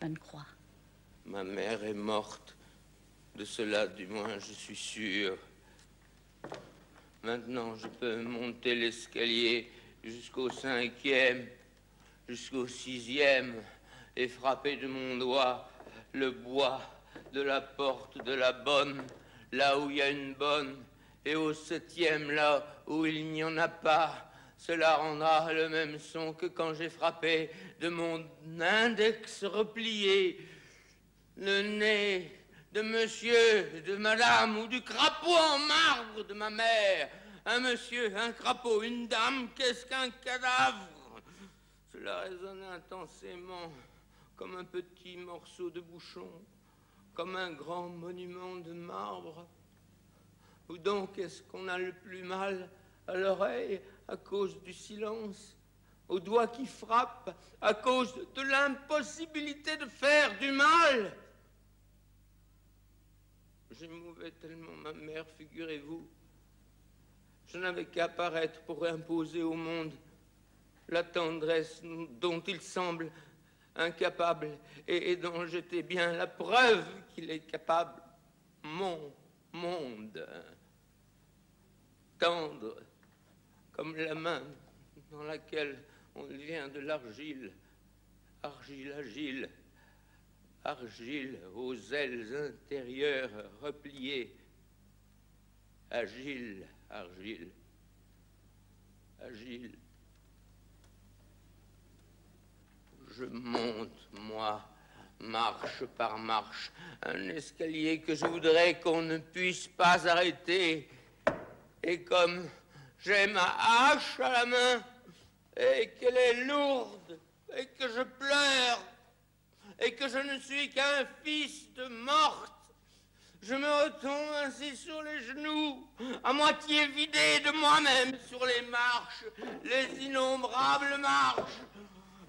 Bonne croix. Ma mère est morte. De cela, du moins, je suis sûr. Maintenant, je peux monter l'escalier jusqu'au 5e, jusqu'au 6e, et frapper de mon doigt le bois de la porte de la bonne, là où il y a une bonne, et au 7e, là où il n'y en a pas. Cela rendra le même son que quand j'ai frappé de mon index replié le nez de monsieur, de madame ou du crapaud en marbre de ma mère. Un monsieur, un crapaud, une dame, qu'est-ce qu'un cadavre? Cela résonne intensément comme un petit morceau de bouchon, comme un grand monument de marbre. Ou donc est-ce qu'on a le plus mal à l'oreille à cause du silence, aux doigts qui frappent à cause de l'impossibilité de faire du mal? J'émouvais tellement ma mère, figurez-vous. Je n'avais qu'à paraître pour imposer au monde la tendresse dont il semble incapable et dont j'étais bien la preuve qu'il est capable. Mon monde, tendre comme la main dans laquelle on vient de l'argile, argile agile, argile aux ailes intérieures repliées, agile, argile, agile. Je monte, moi, marche par marche, un escalier que je voudrais qu'on ne puisse pas arrêter. Et comme j'ai ma hache à la main, et qu'elle est lourde, et que je pleure, et que je ne suis qu'un fils de morte, je me retombe ainsi sur les genoux, à moitié vidé de moi-même sur les marches, les innombrables marches,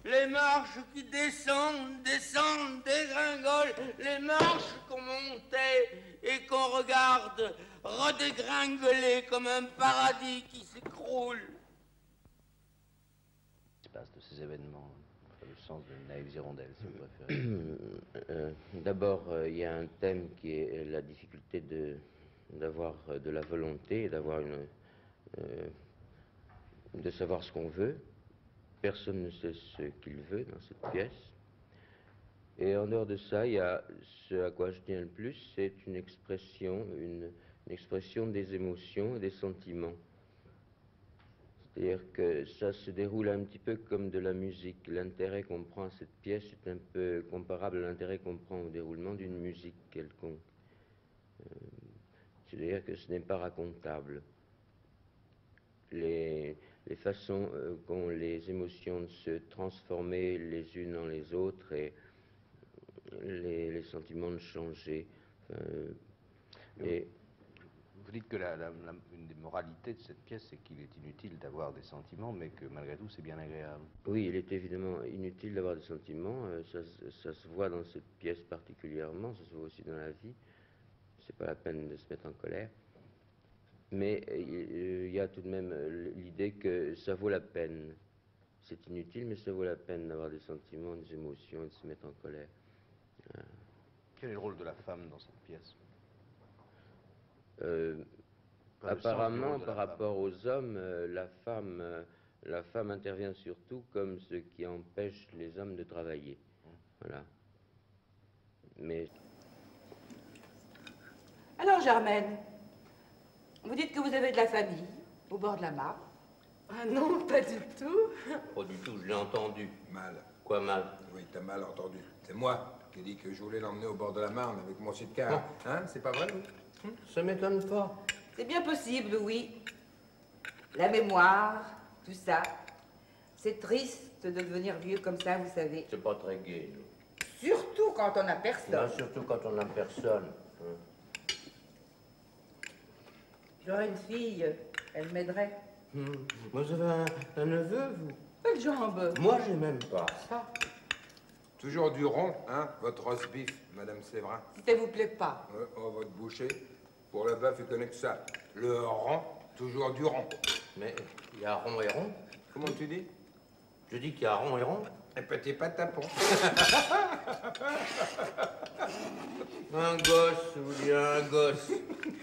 les marches qui descendent, descendent, dégringolent, les marches qu'on montait et qu'on regarde redégringoler comme un paradis qui s'écroule. Se passe de ces événements, le sens de Naïves Hirondelles, si vous préférez. D'abord, il y a un thème qui est la difficulté d'avoir de la volonté, d'avoir de savoir ce qu'on veut. Personne ne sait ce qu'il veut dans cette pièce. Et en dehors de ça, il y a ce à quoi je tiens le plus, c'est une expression des émotions et des sentiments. C'est-à-dire que ça se déroule un petit peu comme de la musique. L'intérêt qu'on prend à cette pièce est un peu comparable à l'intérêt qu'on prend au déroulement d'une musique quelconque. C'est-à-dire que ce n'est pas racontable. Les façons qu'ont les émotions de se transformer les unes en les autres et les sentiments de changer. Vous dites que une des moralités de cette pièce, c'est qu'il est inutile d'avoir des sentiments, mais que malgré tout, c'est bien agréable. Oui, il est évidemment inutile d'avoir des sentiments. Ça se voit dans cette pièce particulièrement, ça se voit aussi dans la vie. C'est pas la peine de se mettre en colère. Mais il y a tout de même l'idée que ça vaut la peine. C'est inutile, mais ça vaut la peine d'avoir des sentiments, des émotions et de se mettre en colère. Quel est le rôle de la femme dans cette pièce? Apparemment, par rapport aux hommes, la femme intervient surtout comme ce qui empêche les hommes de travailler. Voilà. Mais... Alors, Germaine, vous dites que vous avez de la famille au bord de la mare? Ah non, pas du tout. Pas du tout, je l'ai entendu. Mal. Quoi mal? Oui, t'as mal entendu. C'est moi qui ai dit que je voulais l'emmener au bord de la Marne avec mon sidecar. Hein, c'est pas vrai, oui? Ça m'étonne pas. C'est bien possible, oui. La mémoire, tout ça. C'est triste de devenir vieux comme ça, vous savez. C'est pas très gai, nous. Surtout quand on n'a personne. Non, surtout quand on n'a personne. J'aurais une fille, elle m'aiderait. Vous avez un neveu, vous? Quelle jambe? Moi, j'ai même pas ça. Toujours du rond, hein, votre roast beef, Madame Séverin. Si ça vous plaît pas. Oh, votre boucher. Pour le bœuf, il connaît que ça. Le rond, toujours du rond. Mais il y a rond et rond. Comment tu dis? Je dis qu'il y a rond et rond. Un petit patapon. Un gosse, vous dites un gosse.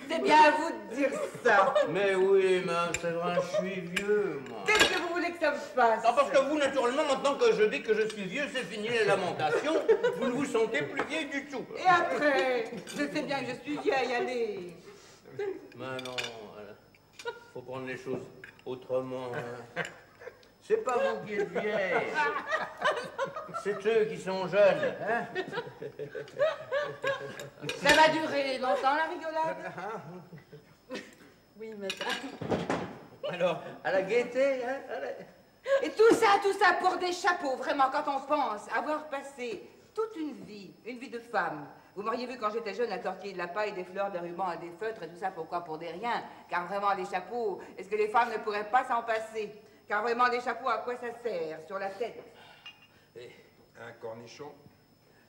C'est bien à vous de dire ça. Mais oui, Mme Séverin, je suis vieux, moi. Qu'est-ce que vous voulez que ça me fasse? Non, parce que vous, naturellement, maintenant que je dis que je suis vieux, c'est fini les lamentations. Vous ne vous sentez plus vieille du tout. Et après, je sais bien que je suis vieille, allez. Mais non, faut prendre les choses autrement. Hein. C'est pas vous qui êtes vieille. C'est eux qui sont jeunes. Hein? Ça va durer longtemps, la rigolade? Oui, madame. Alors, à la gaieté, hein? Et tout ça pour des chapeaux, vraiment, quand on pense avoir passé toute une vie de femme. Vous m'auriez vu quand j'étais jeune à tortiller de la paille, des fleurs, des rubans et des feutres et tout ça, pourquoi? Pour des riens. Car vraiment, les chapeaux, est-ce que les femmes ne pourraient pas s'en passer? Car vraiment, les chapeaux, à quoi ça sert? Sur la tête. Un cornichon.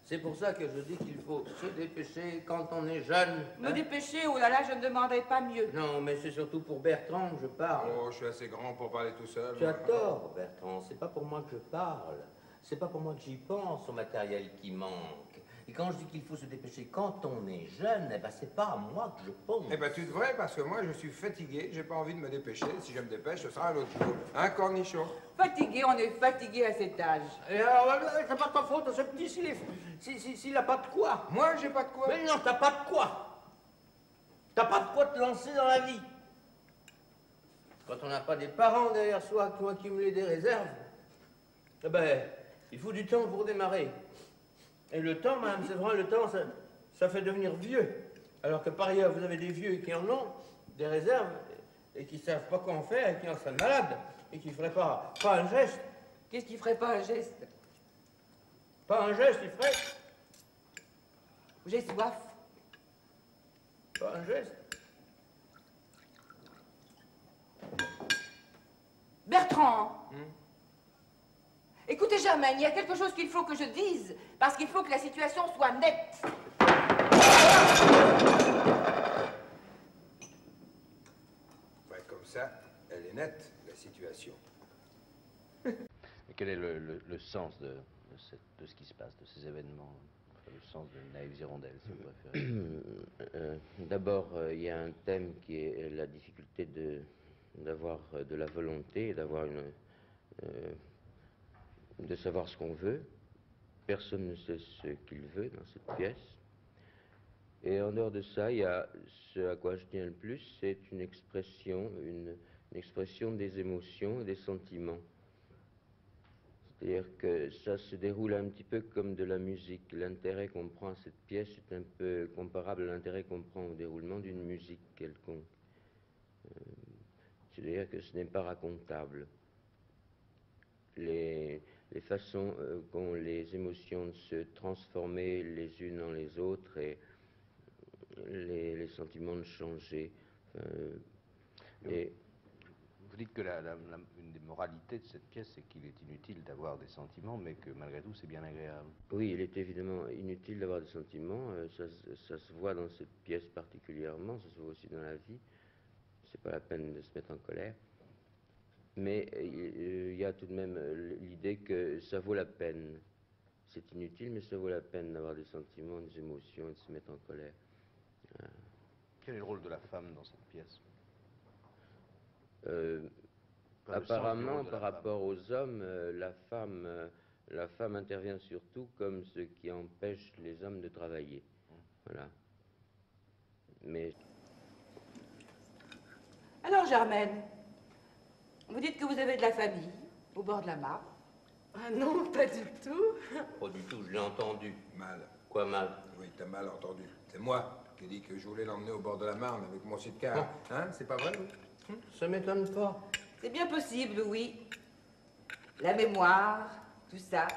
C'est pour ça que je dis qu'il faut se dépêcher quand on est jeune. Me dépêcher, oh là là, je ne demanderais pas mieux. Non, mais c'est surtout pour Bertrand que je parle. Oh, je suis assez grand pour parler tout seul. Tu as tort, Bertrand. C'est pas pour moi que je parle. C'est pas pour moi que j'y pense au matériel qui manque. Et quand je dis qu'il faut se dépêcher quand on est jeune, eh ben c'est pas à moi que je pense. Eh ben tu devrais, parce que moi je suis fatigué, j'ai pas envie de me dépêcher. Si je me dépêche, ce sera un autre jour. Un cornichon. Fatigué, on est fatigué à cet âge. Et alors, c'est pas ta faute, ce petit, s'il a pas de quoi. Moi, j'ai pas de quoi. Mais non, t'as pas de quoi. T'as pas de quoi te lancer dans la vie. Quand on n'a pas des parents derrière soi qui ont accumulé des réserves, eh ben, il faut du temps pour démarrer. Et le temps, Madame Séverin, le temps, ça fait devenir vieux. Alors que par ailleurs, vous avez des vieux qui en ont, des réserves, et qui savent pas quoi en faire, et qui en seraient malades, et qui feraient pas un geste. Qu'est-ce qui ferait pas un geste? Pas un geste, ils feraient. J'ai soif. Pas un geste. Bertrand! Écoutez, Germaine, il y a quelque chose qu'il faut que je dise, parce qu'il faut que la situation soit nette. Ouais, comme ça, elle est nette, la situation. Mais quel est le sens de ce qui se passe, de ces événements, le sens de Naïves Hirondelles, si vous préférez? D'abord, il y a un thème qui est la difficulté d'avoir de la volonté, d'avoir de savoir ce qu'on veut. Personne ne sait ce qu'il veut dans cette pièce. Et en dehors de ça, il y a ce à quoi je tiens le plus, c'est une expression des émotions et des sentiments. C'est-à-dire que ça se déroule un petit peu comme de la musique. L'intérêt qu'on prend à cette pièce est un peu comparable à l'intérêt qu'on prend au déroulement d'une musique quelconque. C'est-à-dire que ce n'est pas racontable. Les façons qu'ont les émotions de se transformer les unes en les autres et les sentiments de changer. Vous dites que une des moralités de cette pièce, c'est qu'il est inutile d'avoir des sentiments, mais que malgré tout, c'est bien agréable. Oui, il est évidemment inutile d'avoir des sentiments. Ça se voit dans cette pièce particulièrement, ça se voit aussi dans la vie. C'est pas la peine de se mettre en colère. Mais il y a tout de même l'idée que ça vaut la peine. C'est inutile, mais ça vaut la peine d'avoir des sentiments, des émotions et de se mettre en colère. Quel est le rôle de la femme dans cette pièce? Apparemment, par rapport aux hommes, la femme intervient surtout comme ce qui empêche les hommes de travailler. Voilà. Mais... Alors, Germaine, vous dites que vous avez de la famille au bord de la mare. Ah non, pas du tout. Pas du tout, je l'ai entendu. Mal. Quoi mal? Oui, t'as mal entendu. C'est moi qui ai dit que je voulais l'emmener au bord de la Marne avec mon sidecar. Hein, c'est pas vrai, oui? Ça m'étonne pas. C'est bien possible, oui. La mémoire, tout ça.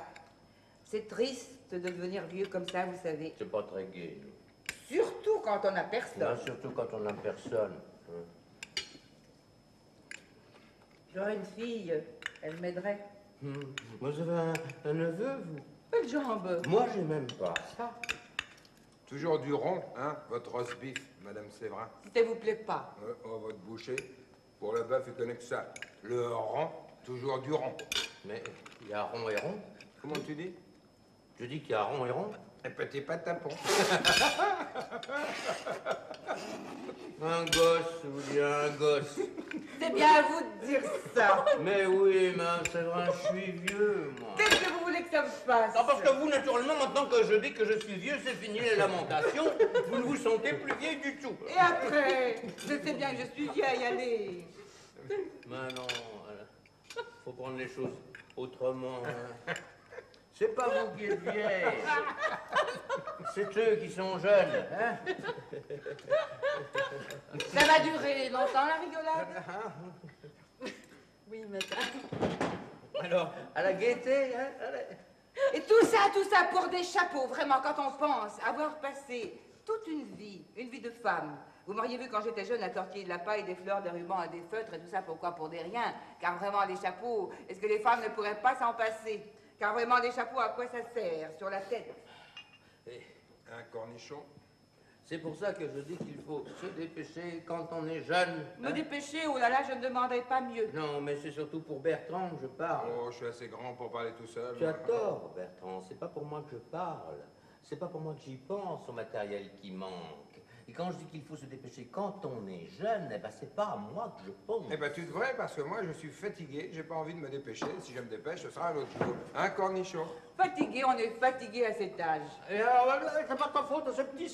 C'est triste de devenir vieux comme ça, vous savez. C'est pas très gai. Surtout quand on n'a personne. Non, surtout quand on n'a personne. J'aurais une fille, elle m'aiderait. Vous avez un neveu, vous? Belle jambe. Moi, j'ai même pas ça. Toujours du rond, hein, votre roast beef, Madame Séverin. Si ça vous plaît pas. Oh, votre boucher, pour le bœuf, il connaît que ça. Le rond, toujours du rond. Mais il y a rond et rond. Comment tu dis? Je dis qu'il y a rond et rond. Un petit patapon. Un gosse, vous dites un gosse. C'est bien à vous de dire ça. Mais oui, mais c'est vrai, je suis vieux, moi. Qu'est-ce que vous voulez que ça me fasse? Non, parce que vous, naturellement, maintenant que je dis que je suis vieux, c'est fini les lamentations. Vous ne vous sentez plus vieille du tout. Et après? Je sais bien que je suis vieille, allez. Mais non, faut prendre les choses autrement. Hein. C'est pas vous qui êtes vieille. C'est eux qui sont jeunes. Hein? Ça va durer longtemps, la rigolade? Oui, madame. Alors, à la gaieté, hein? Et tout ça pour des chapeaux, vraiment, quand on pense avoir passé toute une vie de femme. Vous m'auriez vu quand j'étais jeune à tortiller de la paille, des fleurs, des rubans, des feutres et tout ça, pourquoi? Pour des riens. Car vraiment, les chapeaux, est-ce que les femmes ne pourraient pas s'en passer? Car vraiment, les chapeaux, à quoi ça sert? Sur la tête. Un cornichon. C'est pour ça que je dis qu'il faut se dépêcher quand on est jeune. Me dépêcher, oh là là, je ne demanderais pas mieux. Non, mais c'est surtout pour Bertrand que je parle. Oh, je suis assez grand pour parler tout seul. Tu as tort, Bertrand. C'est pas pour moi que je parle. C'est pas pour moi que j'y pense au matériel qui manque. Et quand je dis qu'il faut se dépêcher quand on est jeune, eh ben c'est pas à moi que je pense. Eh ben tu devrais, parce que moi je suis fatigué, j'ai pas envie de me dépêcher. Si je me dépêche, ce sera un autre jour. Un cornichon. Fatigué, on est fatigué à cet âge. Et alors, c'est pas ta faute, ce petit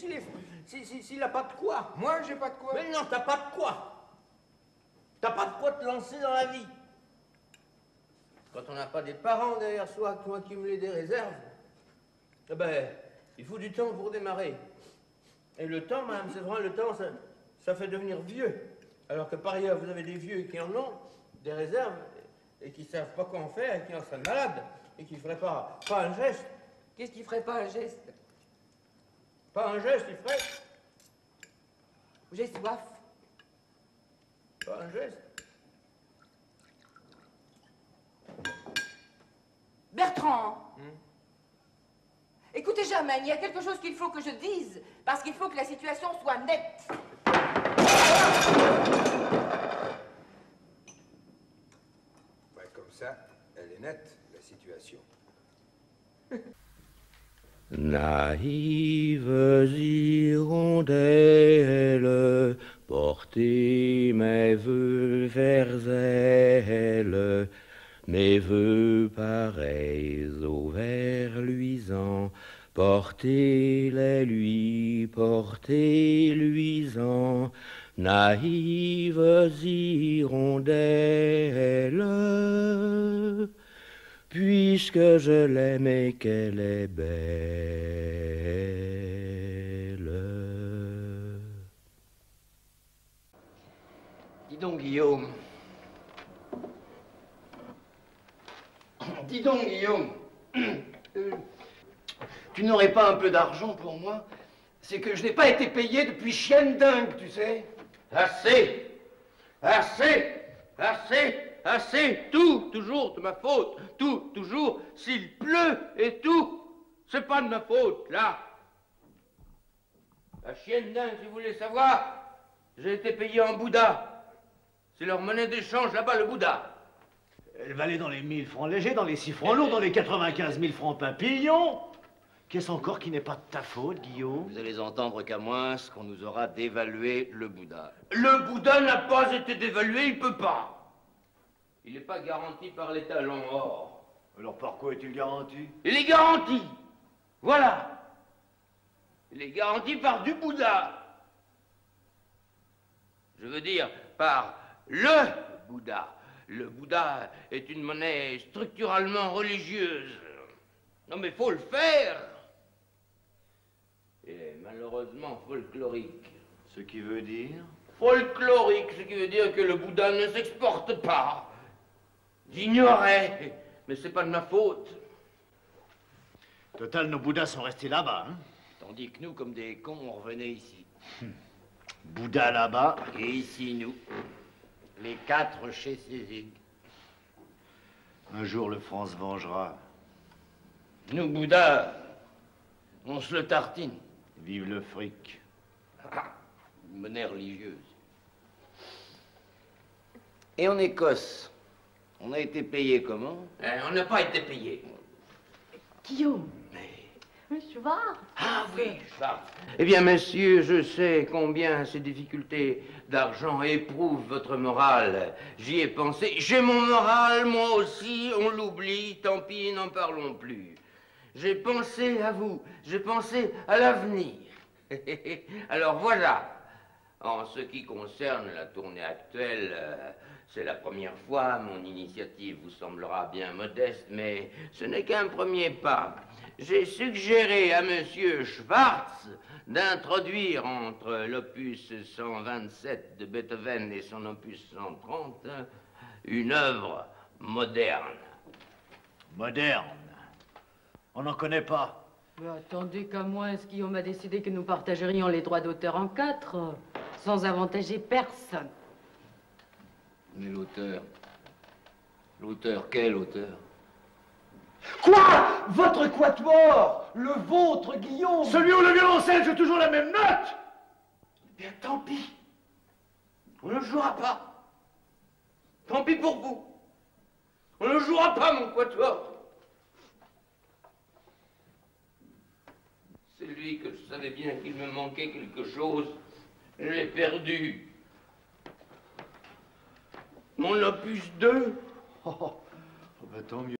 s'il a pas de quoi. Moi, j'ai pas de quoi. Mais non, t'as pas de quoi. T'as pas de quoi te lancer dans la vie. Quand on n'a pas des parents derrière soi qui ont accumulé des réserves, eh ben, il faut du temps pour démarrer. Et le temps, madame Séverin, le temps, ça fait devenir vieux. Alors que par ailleurs, vous avez des vieux qui en ont, des réserves, et qui savent pas quoi en faire, et qui en seraient malades, et qui feraient pas un geste. Qu'est-ce qui ferait pas un geste? Pas un geste, il ferait. J'ai soif. Pas un geste. Bertrand! Écoutez, Germaine, il y a quelque chose qu'il faut que je dise, parce qu'il faut que la situation soit nette. Ben, comme ça, elle est nette, la situation. Naïves hirondelles, portez mes vœux vers elle, mes vœux pareils aux vers luisants, portez-les lui, portez-luisants, naïves hirondelles, puisque je l'aime et qu'elle est belle. Dis donc, Guillaume. Dis donc, Guillaume. Tu n'aurais pas un peu d'argent pour moi? C'est que je n'ai pas été payé depuis chienne dingue, tu sais. Assez! Assez! Assez! Assez! Tout, toujours de ma faute. Tout, toujours. S'il pleut et tout, c'est pas de ma faute, là. La chienne dingue, si vous voulez savoir, j'ai été payé en Bouddha. C'est leur monnaie d'échange là-bas, le Bouddha. Elle valait dans les 1000 francs légers, dans les 6 francs lourds, dans les 95 000 francs papillons. Qu'est-ce encore qui n'est pas de ta faute, Guillaume? Vous allez entendre qu'à moins qu'on nous aura dévalué le Bouddha. Le Bouddha n'a pas été dévalué, il peut pas. Il n'est pas garanti par l'étalon or. Alors par quoi est-il garanti? Il est garanti. Voilà. Il est garanti par du Bouddha. Je veux dire, par le Bouddha. Le Bouddha est une monnaie structurellement religieuse. Non mais faut le faire. Et malheureusement folklorique. Ce qui veut dire? Folklorique, ce qui veut dire que le Bouddha ne s'exporte pas. J'ignorais, mais c'est pas de ma faute. Total, nos Bouddhas sont restés là-bas, hein? Tandis que nous, comme des cons, on revenait ici. Bouddha là-bas. Et ici, nous, les 4 chez Cézig. Un jour, le franc se vengera. Nous, Bouddha, on se le tartine. Vive le fric. Ah, une monnaie religieuse. Et en Écosse, on a été payé comment? On n'a pas été payé. Guillaume, Mais Schwartz. Ah oui, Schwartz. Eh bien, monsieur, je sais combien ces difficultés d'argent éprouvent votre morale. J'y ai pensé. J'ai mon moral, moi aussi, on l'oublie, tant pis, n'en parlons plus. J'ai pensé à vous, j'ai pensé à l'avenir. Alors voilà. En ce qui concerne la tournée actuelle, c'est la première fois, mon initiative vous semblera bien modeste, mais ce n'est qu'un premier pas. J'ai suggéré à monsieur Schwartz d'introduire entre l'opus 127 de Beethoven et son opus 130 une œuvre moderne. Moderne? On n'en connaît pas. Mais attendez qu'à moins, est-ce Guillaume a décidé que nous partagerions les droits d'auteur en 4, sans avantager personne? Mais l'auteur... L'auteur, quel auteur? Quoi? Votre quatuor? Le vôtre, Guillaume? Celui où le violoncelle joue toujours la même note? Eh bien, tant pis. On ne jouera pas. Tant pis pour vous. On ne jouera pas, mon quatuor. C'est lui que je savais bien qu'il me manquait quelque chose. Je l'ai perdu. Mon opus 2. Oh, bah tant mieux.